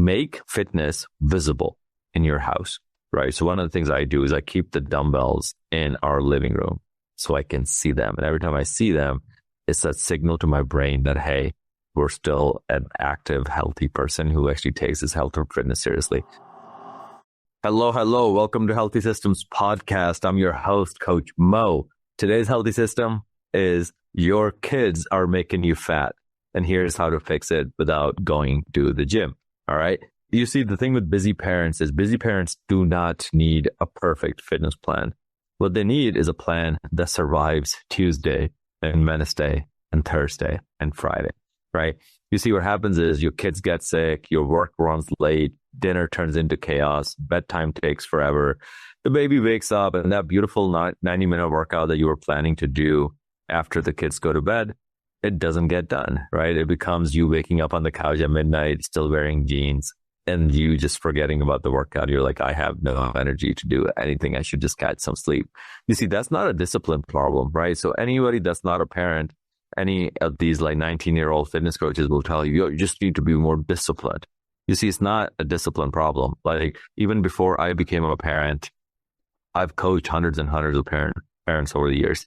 make fitness visible in your house, right? So one of the things I do is I keep the dumbbells in our living room so I can see them. And every time I see them, it's that signal to my brain that, hey, we're still an active, healthy person who actually takes his health or fitness seriously. Hello. Welcome to Healthy Systems Podcast. I'm your host, Coach Mo. Today's healthy system is your kids are making you fat. And here's how to fix it without going to the gym. All right. You see, the thing with busy parents is busy parents do not need a perfect fitness plan. What they need is a plan that survives Tuesday and Wednesday and Thursday and Friday, right? You see, what happens is your kids get sick, your work runs late, dinner turns into chaos, bedtime takes forever. The baby wakes up and that beautiful 90-minute workout that you were planning to do after the kids go to bed, it doesn't get done, right? It becomes you waking up on the couch at midnight, still wearing jeans, and you just forgetting about the workout. You're like, I have no energy to do anything. I should just catch some sleep. You see, that's not a discipline problem, right? So anybody that's not a parent, any of these like 19-year-old fitness coaches will tell you, you just need to be more disciplined. You see, it's not a discipline problem. Like even before I became a parent, I've coached hundreds and hundreds of parents over the years.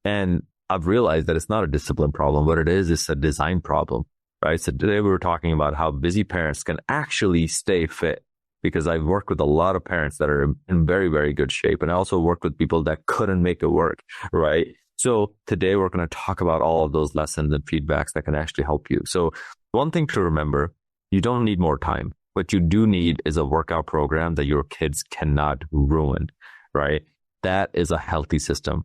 And I've realized that it's not a discipline problem. What it is a design problem, right? So today we were talking about how busy parents can actually stay fit, because I've worked with a lot of parents that are in very, very good shape. And I also worked with people that couldn't make it work, right? So today we're going to talk about all of those lessons and feedbacks that can actually help you. So one thing to remember, you don't need more time. What you do need is a workout program that your kids cannot ruin, right? That is a healthy system.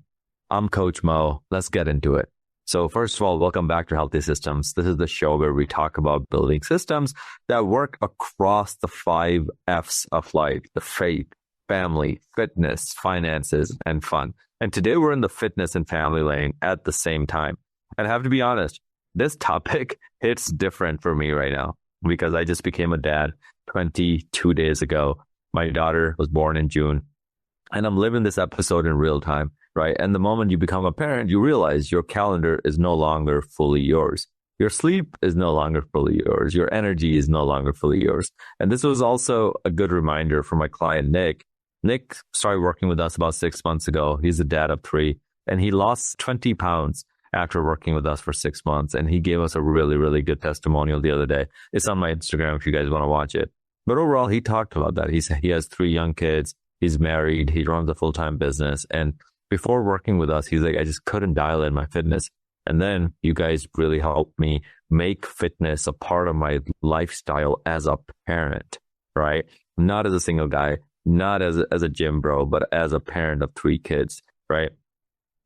I'm Coach Mo. Let's get into it. So first of all, welcome back to Healthy Systems. This is the show where we talk about building systems that work across the 5 F's of life: the faith, family, fitness, finances, and fun. And today we're in the fitness and family lane at the same time. And I have to be honest, this topic hits different for me right now because I just became a dad 22 days ago. My daughter was born in June, and I'm living this episode in real time, right? And the moment you become a parent, you realize your calendar is no longer fully yours. Your sleep is no longer fully yours. Your energy is no longer fully yours. And this was also a good reminder for my client, Nick. Nick started working with us about 6 months ago. He's a dad of 3, and he lost 20 pounds after working with us for 6 months. And he gave us a really, really good testimonial the other day. It's on my Instagram if you guys want to watch it. But overall, he talked about that. He has 3 young kids. He's married. He runs a full-time business. And before working with us, he's like, I just couldn't dial in my fitness. And then you guys really helped me make fitness a part of my lifestyle as a parent, right? Not as a single guy, not as a gym bro, but as a parent of 3 kids, right?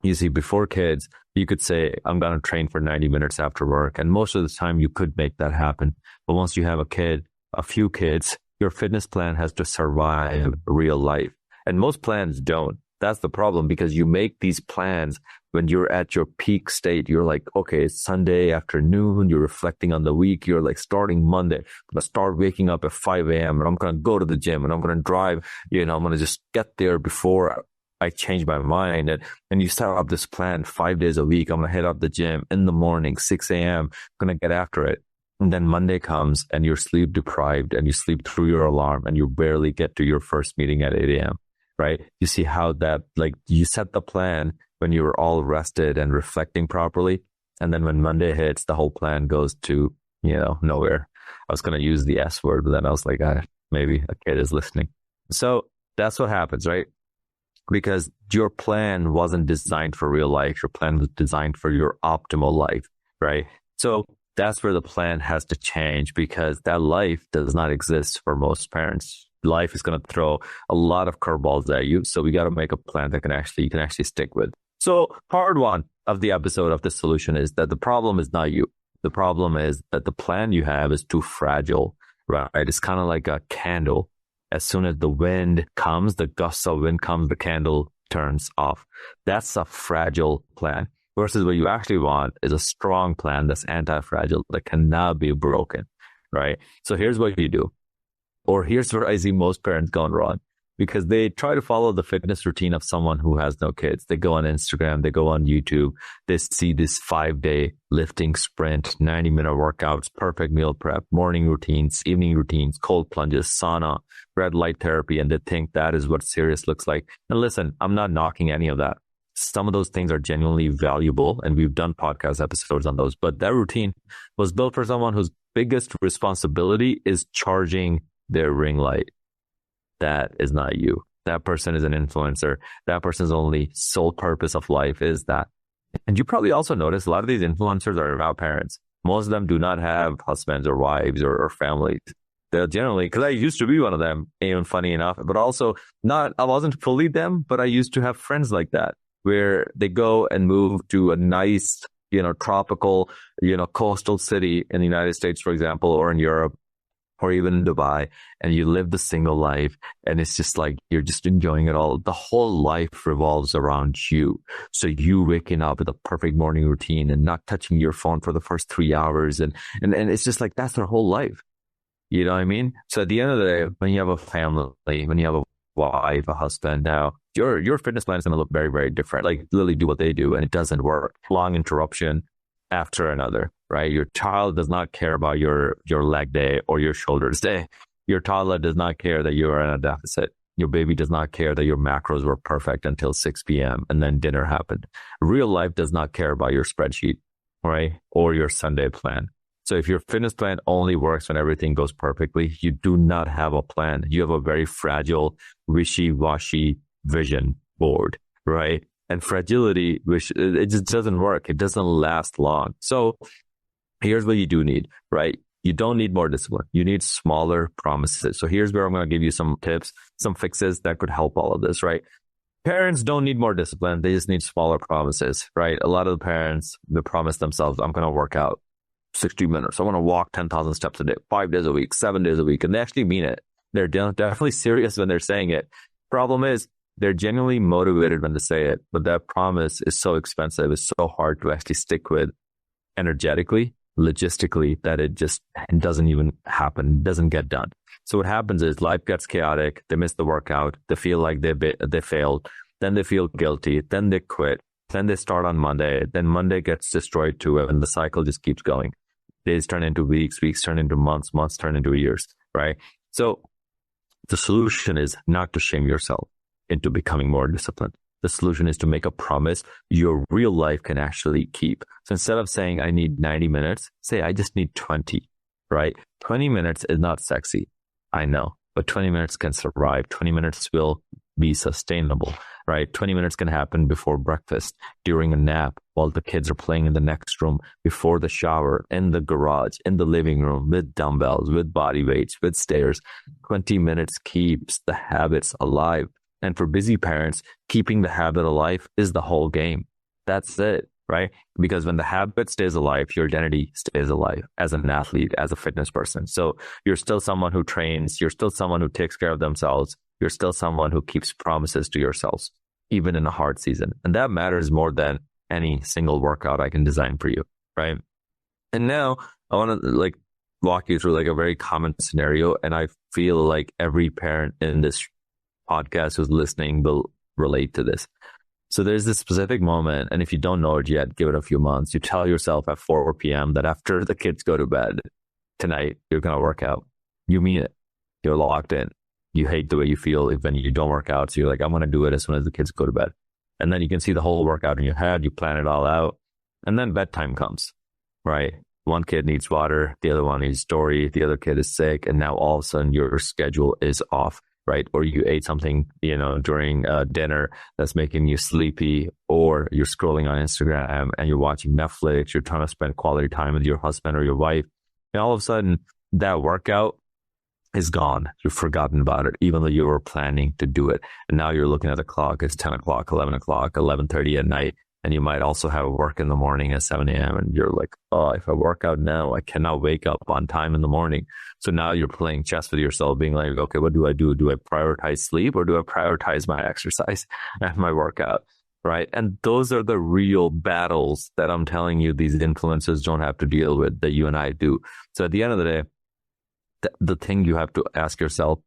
You see, before kids, you could say, I'm going to train for 90 minutes after work. And most of the time you could make that happen. But once you have a few kids, your fitness plan has to survive real life. And most plans don't. That's the problem, because you make these plans when you're at your peak state. You're like, okay, it's Sunday afternoon. You're reflecting on the week. You're like, starting Monday, I'm going to start waking up at 5 a.m. and I'm going to go to the gym and I'm going to drive, I'm going to just get there before I change my mind. And you start up this plan 5 days a week. I'm going to head out the gym in the morning, 6 a.m. I'm going to get after it. And then Monday comes and you're sleep deprived and you sleep through your alarm and you barely get to your first meeting at 8 a.m. Right? You see how that, like, you set the plan when you were all rested and reflecting properly. And then when Monday hits, the whole plan goes to, nowhere. I was going to use the S word, but then I was like, maybe a kid is listening. So that's what happens, right? Because your plan wasn't designed for real life. Your plan was designed for your optimal life, right? So that's where the plan has to change, because that life does not exist for most parents. Life is going to throw a lot of curveballs at you. So we got to make a plan that you can actually stick with. So part 1 of the episode of this solution is that the problem is not you. The problem is that the plan you have is too fragile, right? It's kind of like a candle. As soon as the wind comes, the gusts of wind comes, the candle turns off. That's a fragile plan. Versus what you actually want is a strong plan that's anti-fragile, that cannot be broken, right? So here's what you do. Or here's where I see most parents going wrong. because they try to follow the fitness routine of someone who has no kids. They go on Instagram, they go on YouTube, they see this 5-day lifting sprint, 90-minute workouts, perfect meal prep, morning routines, evening routines, cold plunges, sauna, red light therapy, and they think that is what serious looks like. And listen, I'm not knocking any of that. Some of those things are genuinely valuable, and we've done podcast episodes on those, but that routine was built for someone whose biggest responsibility is charging their ring light. That is not you. That person is an influencer. That person's only sole purpose of life is that. And you probably also notice a lot of these influencers are about parents. Most of them do not have husbands or wives or families. They're generally, because I used to be one of them, even funny enough, but also I wasn't fully them, but I used to have friends like that, where they go and move to a nice, tropical, coastal city in the United States, for example, or in Europe, or even in Dubai, and you live the single life, and it's just like you're just enjoying it all. The whole life revolves around you. So you waking up with a perfect morning routine and not touching your phone for the first 3 hours, and it's just like that's their whole life. You know what I mean? So at the end of the day, when you have a family, when you have a wife, a husband, now your fitness plan is going to look very, very different. Like literally do what they do, and it doesn't work. Long interruption after another, right? Your child does not care about your leg day or your shoulders day. Your toddler does not care that you are in a deficit. Your baby does not care that your macros were perfect until 6 p.m. and then dinner happened. Real life does not care about your spreadsheet, right? Or your Sunday plan. So if your fitness plan only works when everything goes perfectly, you do not have a plan. You have a very fragile, wishy-washy vision board, right? And fragility, which it just doesn't work. It doesn't last long. So here's what you do need, right? You don't need more discipline. You need smaller promises. So here's where I'm going to give you some tips, some fixes that could help all of this, right? Parents don't need more discipline. They just need smaller promises, right? A lot of the parents, they promise themselves, I'm going to work out 60 minutes. I want to walk 10,000 steps a day, 5 days a week, 7 days a week. And they actually mean it. They're definitely serious when they're saying it. Problem is, they're genuinely motivated when they say it, but that promise is so expensive. It's so hard to actually stick with energetically, logistically, that it just doesn't even happen, doesn't get done. So what happens is life gets chaotic. They miss the workout. They feel like they failed. Then they feel guilty. Then they quit. Then they start on Monday. Then Monday gets destroyed too, and the cycle just keeps going. Days turn into weeks. Weeks turn into months. Months turn into years, right? So the solution is not to shame yourself into becoming more disciplined. The solution is to make a promise your real life can actually keep. So instead of saying, I need 90 minutes, say, I just need 20, right? 20 minutes is not sexy. I know, but 20 minutes can survive. 20 minutes will be sustainable, right? 20 minutes can happen before breakfast, during a nap, while the kids are playing in the next room, before the shower, in the garage, in the living room, with dumbbells, with body weights, with stairs. 20 minutes keeps the habits alive. And for busy parents, keeping the habit alive is the whole game. That's it, right? Because when the habit stays alive, your identity stays alive as an athlete, as a fitness person. So you're still someone who trains. You're still someone who takes care of themselves. You're still someone who keeps promises to yourselves, even in a hard season. And that matters more than any single workout I can design for you, right? And now I want to walk you through a very common scenario. And I feel like every parent in this podcast who's listening will relate to this. So there's this specific moment, and if you don't know it yet, give it a few months. You tell yourself at 4 p.m. that after the kids go to bed tonight, you're going to work out. You mean it. You're locked in. You hate the way you feel when you don't work out. So you're like, I'm going to do it as soon as the kids go to bed. And then you can see the whole workout in your head. You plan it all out. And then bedtime comes, right? One kid needs water. The other one needs story. The other kid is sick. And now all of a sudden your schedule is off, right? Or you ate something, during dinner that's making you sleepy, or you're scrolling on Instagram and you're watching Netflix. You're trying to spend quality time with your husband or your wife. And all of a sudden that workout is gone. You've forgotten about it, even though you were planning to do it. And now you're looking at the clock. It's 10 o'clock, 11 o'clock, 11:30 at night. And you might also have work in the morning at 7 a.m. And you're like, oh, if I work out now, I cannot wake up on time in the morning. So now you're playing chess with yourself, being like, okay, what do I do? Do I prioritize sleep, or do I prioritize my exercise and my workout? Right. And those are the real battles that I'm telling you these influencers don't have to deal with, that you and I do. So at the end of the day, the thing you have to ask yourself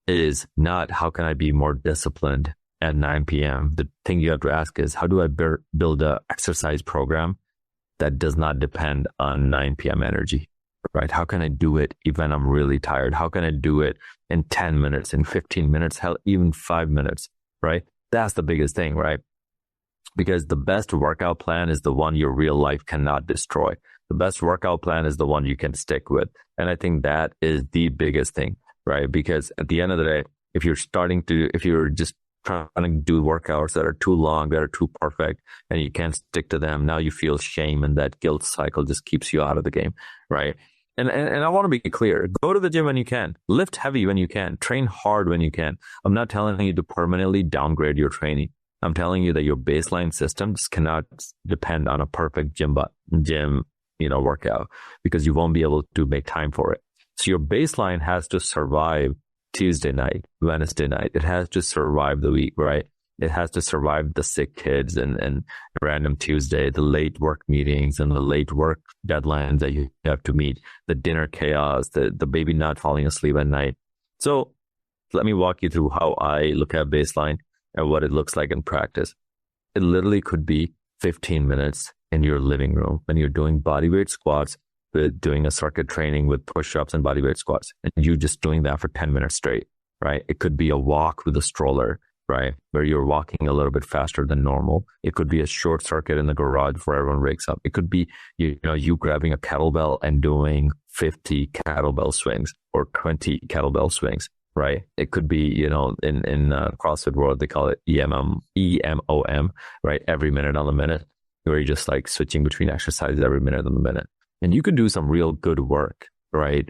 is not how can I be more disciplined at 9 p.m. The thing you have to ask is how do I build a exercise program that does not depend on 9 p.m. energy, right? How can I do it even I'm really tired? How can I do it in 10 minutes, in 15 minutes, hell, even 5 minutes, right? That's the biggest thing, right? Because the best workout plan is the one your real life cannot destroy. The best workout plan is the one you can stick with. And I think that is the biggest thing, right? Because at the end of the day, if you're just trying to do workouts that are too long, that are too perfect, and you can't stick to them, now you feel shame, and that guilt cycle just keeps you out of the game, right? And I want to be clear. Go to the gym when you can. Lift heavy when you can. Train hard when you can. I'm not telling you to permanently downgrade your training. I'm telling you that your baseline systems cannot depend on a perfect gym, workout, because you won't be able to make time for it. So your baseline has to survive Tuesday night, Wednesday night. It has to survive the week, right? It has to survive the sick kids and random Tuesday, the late work meetings and the late work deadlines that you have to meet, the dinner chaos, the baby not falling asleep at night. So let me walk you through how I look at baseline and what it looks like in practice. It literally could be 15 minutes in your living room when you're doing bodyweight squats, with doing a circuit training with push-ups and bodyweight squats, and you just doing that for 10 minutes straight, right? It could be a walk with a stroller, right? Where you're walking a little bit faster than normal. It could be a short circuit in the garage before everyone wakes up. It could be, you grabbing a kettlebell and doing 50 kettlebell swings or 20 kettlebell swings, right? It could be, in CrossFit world, they call it EMOM, right? Every minute on the minute, where you're just like switching between exercises every minute on the minute. And you could do some real good work, right?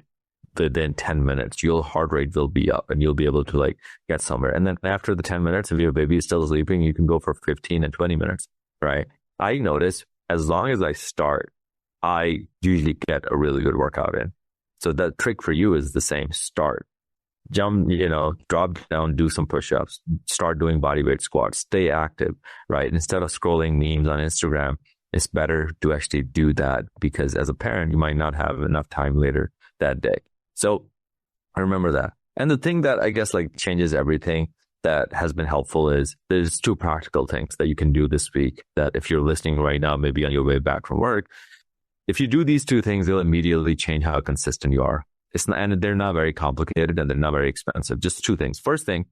Within 10 minutes, your heart rate will be up and you'll be able to like get somewhere. And then after the 10 minutes, if your baby is still sleeping, you can go for 15 and 20 minutes, right? I notice as long as I start, I usually get a really good workout in. So that trick for you is the same. Start, jump, drop down, do some push-ups, start doing bodyweight squats, stay active, right? Instead of scrolling memes on Instagram, it's better to actually do that, because as a parent, you might not have enough time later that day. So I remember that. And the thing that I guess like changes everything that has been helpful is there's 2 practical things that you can do this week that if you're listening right now, maybe on your way back from work, if you do these 2 things, they'll immediately change how consistent you are. And they're not very complicated and they're not very expensive. Just 2 things. First thing,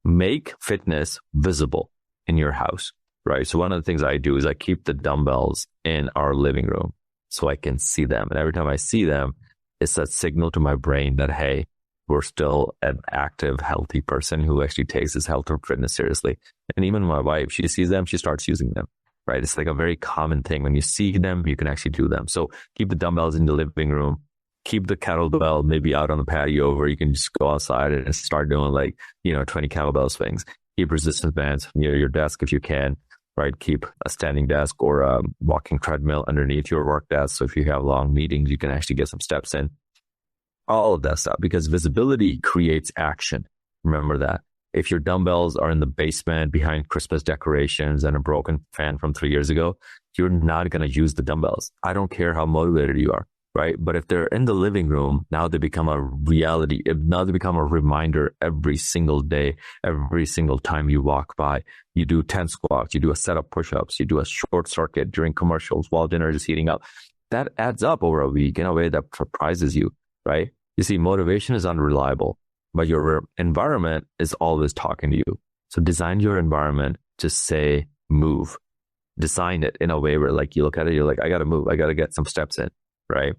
make fitness visible in your house. Right. So one of the things I do is I keep the dumbbells in our living room so I can see them. And every time I see them, it's a signal to my brain that, hey, we're still an active, healthy person who actually takes his health or fitness seriously. And even my wife, she sees them, she starts using them. Right. It's like a very common thing. When you see them, you can actually do them. So keep the dumbbells in the living room. Keep the kettlebell maybe out on the patio where you can just go outside and start doing 20 kettlebell swings. Keep resistance bands near your desk if you can. Right. Keep a standing desk or a walking treadmill underneath your work desk. So if you have long meetings, you can actually get some steps in. All of that stuff, because visibility creates action. Remember that. If your dumbbells are in the basement behind Christmas decorations and a broken fan from 3 years ago, you're not going to use the dumbbells. I don't care how motivated you are. Right. But if they're in the living room, now they become a reality. Now they become a reminder every single day, every single time you walk by. You do 10 squats, you do a set of push-ups, you do a short circuit during commercials while dinner is heating up. That adds up over a week in a way that surprises you, right? You see, motivation is unreliable, but your environment is always talking to you. So design your environment to say move. Design it in a way where like you look at it, you're like, I got to move. I got to get some steps in, right?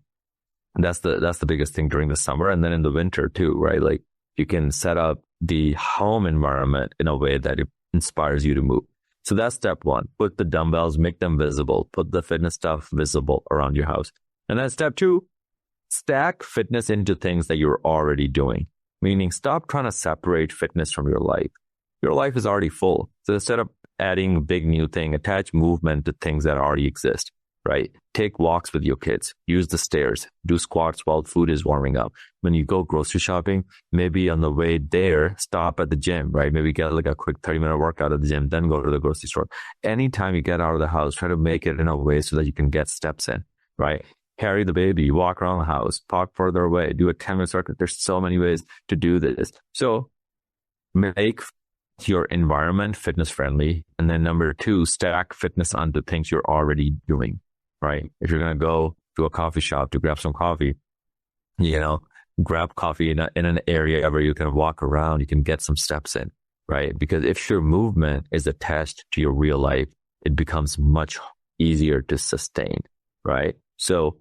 And that's the biggest thing during the summer. And then in the winter too, right? Like you can set up the home environment in a way that it inspires you to move. So that's step 1. Put the dumbbells, make them visible. Put the fitness stuff visible around your house. And then step 2, stack fitness into things that you're already doing. Meaning stop trying to separate fitness from your life. Your life is already full. So instead of adding a big new thing, attach movement to things that already exist. Right? Take walks with your kids, use the stairs, do squats while food is warming up. When you go grocery shopping, maybe on the way there, stop at the gym, right? Maybe get like a quick 30-minute workout at the gym, then go to the grocery store. Anytime you get out of the house, try to make it in a way so that you can get steps in, right? Carry the baby, walk around the house, park further away, do a 10-minute circuit. There's so many ways to do this. So make your environment fitness friendly. And then number two, stack fitness onto things you're already doing, right? If you're going to go to a coffee shop to grab some coffee, grab coffee in an area where you can walk around, you can get some steps in, right? Because if your movement is attached to your real life, it becomes much easier to sustain, right? So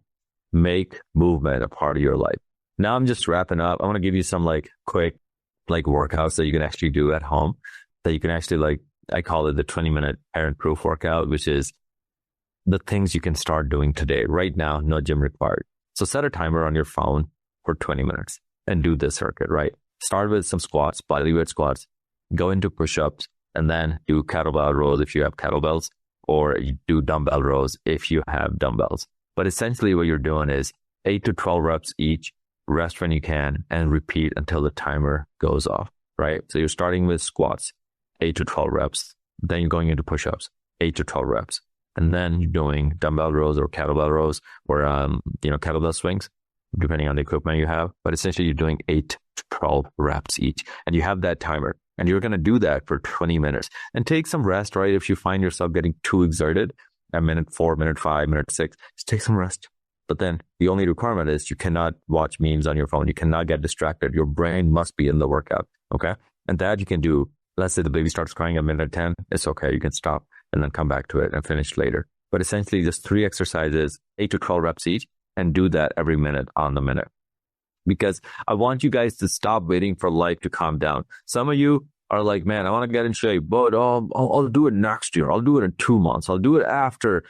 make movement a part of your life. Now I'm just wrapping up. I want to give you some quick workouts that you can actually do at home, that you can actually I call it the 20-minute parent proof workout, which is the things you can start doing today, right now, no gym required. So set a timer on your phone for 20 minutes and do this circuit, right? Start with some squats, bodyweight squats, go into push-ups, and then do kettlebell rows if you have kettlebells, or you do dumbbell rows if you have dumbbells. But essentially what you're doing is 8 to 12 reps each, rest when you can, and repeat until the timer goes off, right? So you're starting with squats, 8 to 12 reps. Then you're going into push-ups, 8 to 12 reps. And then you're doing dumbbell rows or kettlebell rows or, kettlebell swings, depending on the equipment you have. But essentially you're doing 8 to 12 reps each. And you have that timer. And you're going to do that for 20 minutes. And take some rest, right? If you find yourself getting too exerted at minute 4, minute 5, minute 6, just take some rest. But then the only requirement is you cannot watch memes on your phone. You cannot get distracted. Your brain must be in the workout. Okay. And that you can do. Let's say the baby starts crying at minute 10. It's okay. You can stop and then come back to it and finish later. But essentially just 3 exercises, 8 to 12 reps each, and do that every minute on the minute. Because I want you guys to stop waiting for life to calm down. Some of you are like, man, I want to get in shape, but I'll do it next year. I'll do it in 2 months. I'll do it after,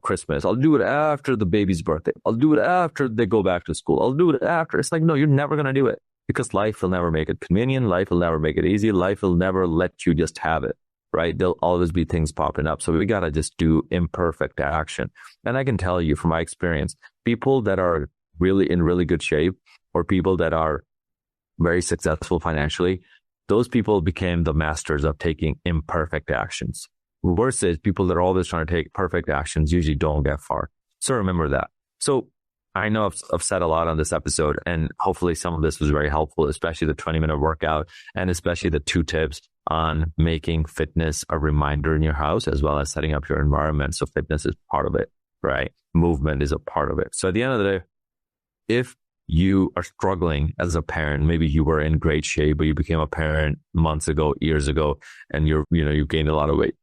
Christmas. I'll do it after the baby's birthday. I'll do it after they go back to school. I'll do it after. It's like, no, you're never going to do it because life will never make it convenient. Life will never make it easy. Life will never let you just have it, right? There'll always be things popping up. So we got to just do imperfect action. And I can tell you from my experience, people that are really in really good shape or people that are very successful financially, those people became the masters of taking imperfect actions. Versus people that are always trying to take perfect actions usually don't get far. So remember that. So I know I've said a lot on this episode, and hopefully some of this was very helpful, especially the 20-minute workout and especially the 2 tips on making fitness a reminder in your house as well as setting up your environment. So fitness is part of it, right? Movement is a part of it. So at the end of the day, if you are struggling as a parent, maybe you were in great shape, but you became a parent months ago, years ago, and you gained a lot of weight.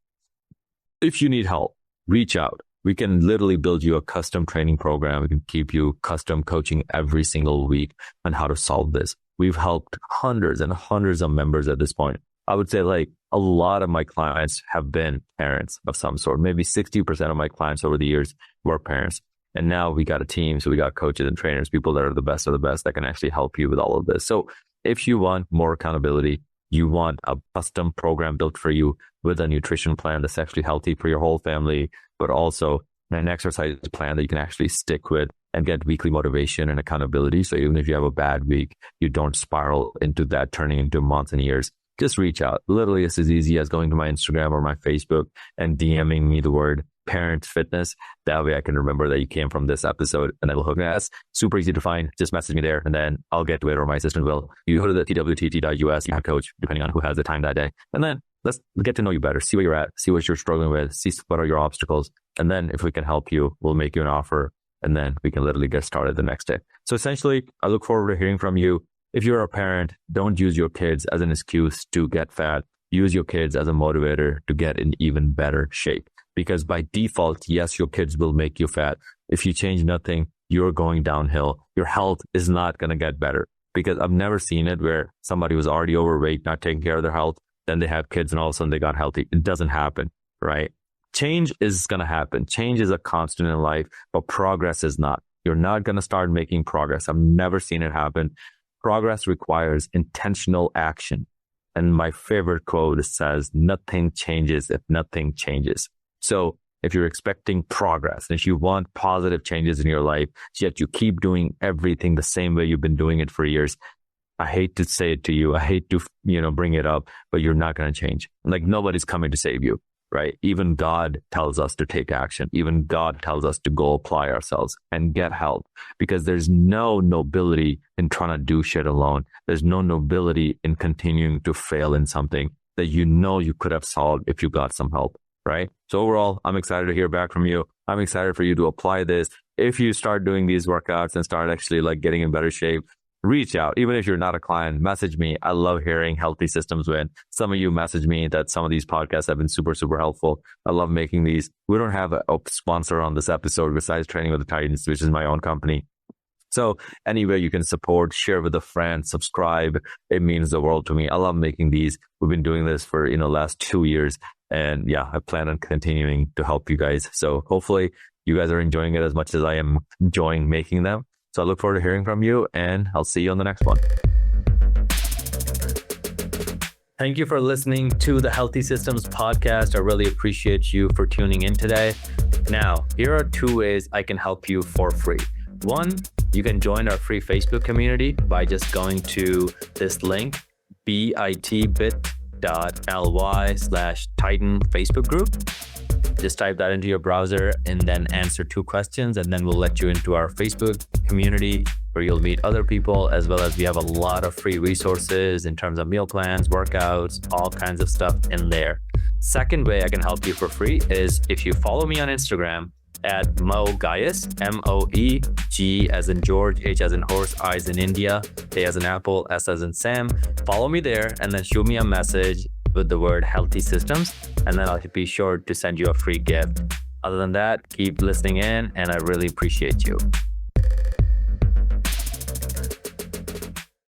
If you need help, reach out. We can literally build you a custom training program. We can keep you custom coaching every single week on how to solve this. We've helped hundreds and hundreds of members at this point. I would say a lot of my clients have been parents of some sort. Maybe 60% of my clients over the years were parents. And now we got a team. So we got coaches and trainers, people that are the best of the best that can actually help you with all of this. So if you want more accountability, you want a custom program built for you with a nutrition plan that's actually healthy for your whole family, but also an exercise plan that you can actually stick with and get weekly motivation and accountability. So even if you have a bad week, you don't spiral into that, turning into months and years. Just reach out. Literally, it's as easy as going to my Instagram or my Facebook and DMing me the word parent fitness. That way I can remember that you came from this episode and I will hook you. That's super easy to find. Just message me there and then I'll get to it or my assistant will. You go to the twtt.us, you have coach, depending on who has the time that day. And then let's get to know you better, see where you're at, see what you're struggling with, see what are your obstacles. And then if we can help you, we'll make you an offer and then we can literally get started the next day. So essentially, I look forward to hearing from you. If you're a parent, don't use your kids as an excuse to get fat. Use your kids as a motivator to get in even better shape. Because by default, yes, your kids will make you fat. If you change nothing, you're going downhill. Your health is not going to get better. Because I've never seen it where somebody was already overweight, not taking care of their health, then they have kids and all of a sudden they got healthy. It doesn't happen, right? Change is going to happen. Change is a constant in life, but progress is not. You're not going to start making progress. I've never seen it happen. Progress requires intentional action. And my favorite quote says, nothing changes if nothing changes. So if you're expecting progress, and if you want positive changes in your life, yet you keep doing everything the same way you've been doing it for years, I hate to say it to you. I hate to, bring it up, but you're not going to change. Like nobody's coming to save you. right? Even God tells us to take action. Even God tells us to go apply ourselves and get help, because there's no nobility in trying to do shit alone. There's no nobility in continuing to fail in something that you know you could have solved if you got some help, right? So overall, I'm excited to hear back from you. I'm excited for you to apply this. If you start doing these workouts and start actually like getting in better shape, reach out. Even if you're not a client, message me. I love hearing healthy systems win. Some of you message me that some of these podcasts have been super, super helpful. I love making these. We don't have a sponsor on this episode besides Training with the Titans, which is my own company. So anywhere you can support, share with a friend, subscribe. It means the world to me. I love making these. We've been doing this for, last 2 years. And yeah, I plan on continuing to help you guys. So hopefully you guys are enjoying it as much as I am enjoying making them. So I look forward to hearing from you, and I'll see you on the next one. Thank you for listening to the Healthy Systems podcast. I really appreciate you for tuning in today. Now, here are 2 ways I can help you for free. One, you can join our free Facebook community by just going to this link, bit.ly/Titan Facebook group. Just type that into your browser and then answer 2 questions, and then we'll let you into our Facebook community where you'll meet other people, as well as we have a lot of free resources in terms of meal plans, workouts, all kinds of stuff in there. Second way I can help you for free is if you follow me on Instagram at Mo Gaius, MOE, G as in George, H as in horse, I as in India, A as in apple, S as in Sam. Follow me there and then shoot me a message with the word Healthy Systems, and then I'll be sure to send you a free gift. Other than that, keep listening in, and I really appreciate you.